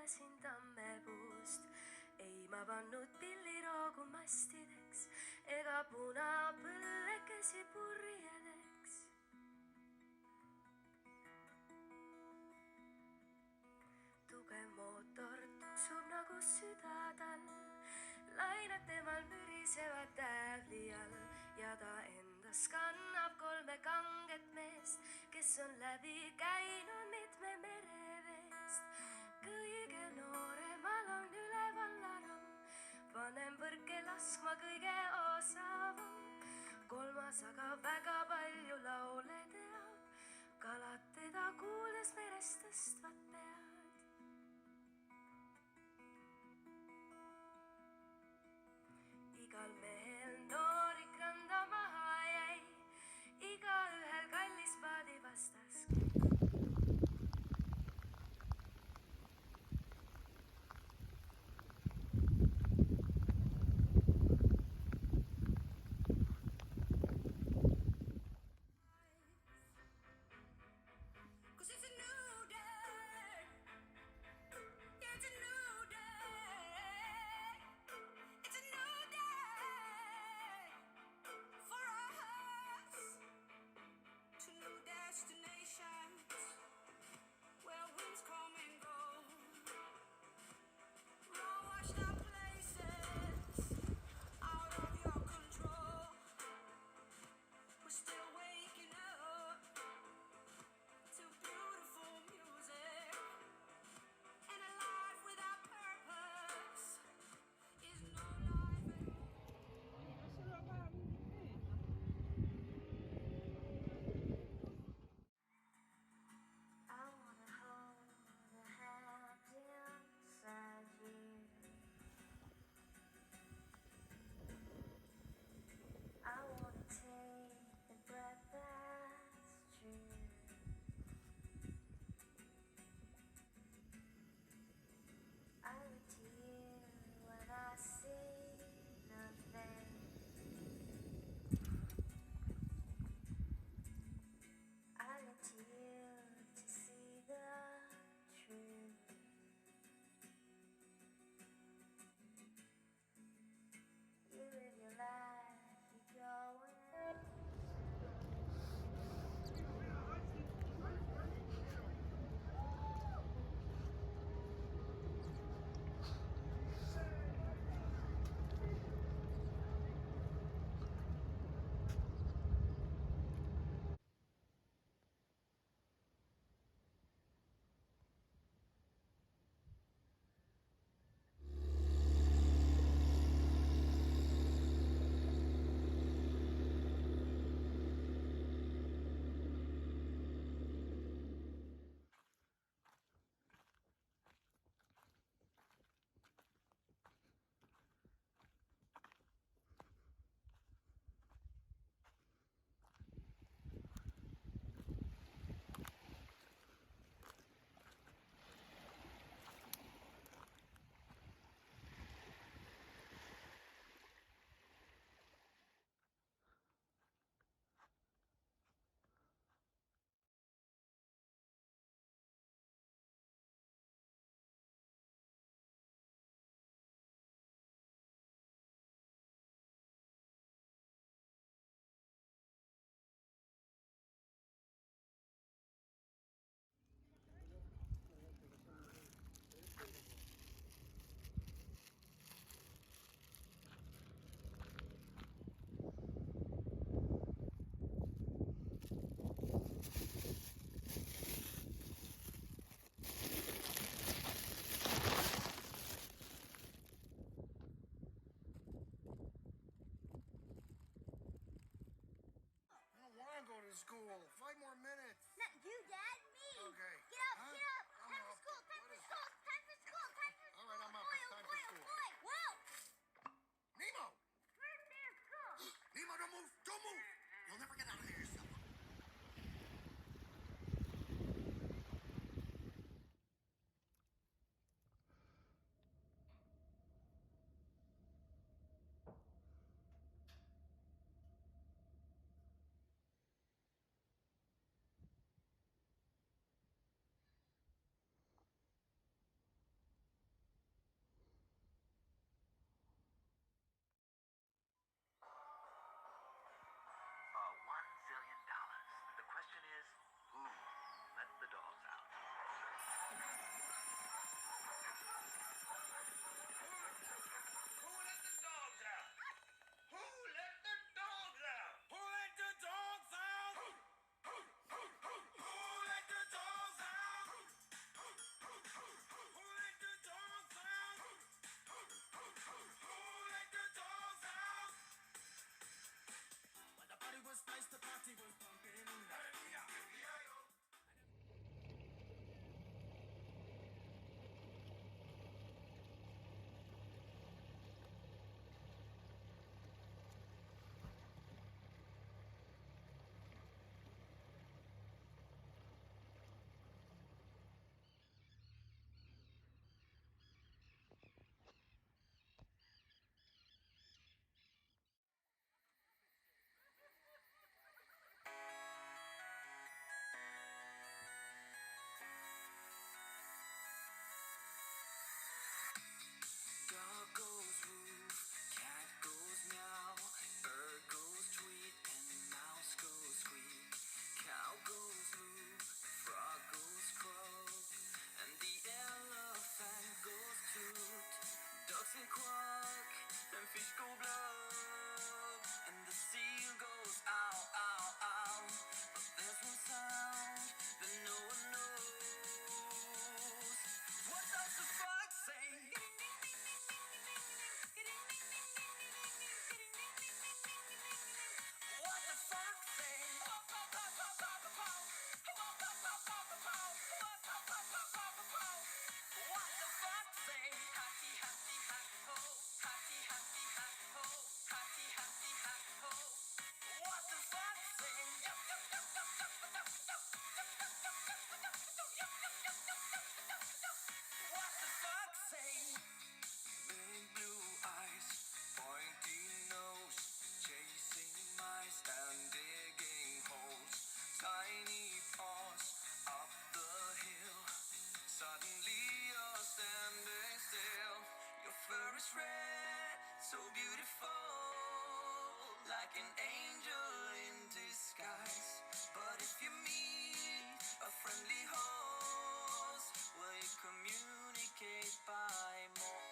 tõmbasin tammepuust. Ei ma pannud pilliroogu mastideks ega punapõllekesi purjedeks. Tugev mootor tuksub nagu südatal, lained temal mürisevad täävli all ja ta endas kannab 3 kanget meest, kes on läbi käinud mitme mereveest. Kõige nooremal on üleval aram, vanem põrke laskma kõige osavam. 3. aga väga palju laule teab, kalad teda kuuldes merest tõstvad pead. Igal mehel noorik randa maha jäi, igaühel kallis paadi vastas. is red, so beautiful, like an angel in disguise. But if you meet a friendly host, will you communicate by more?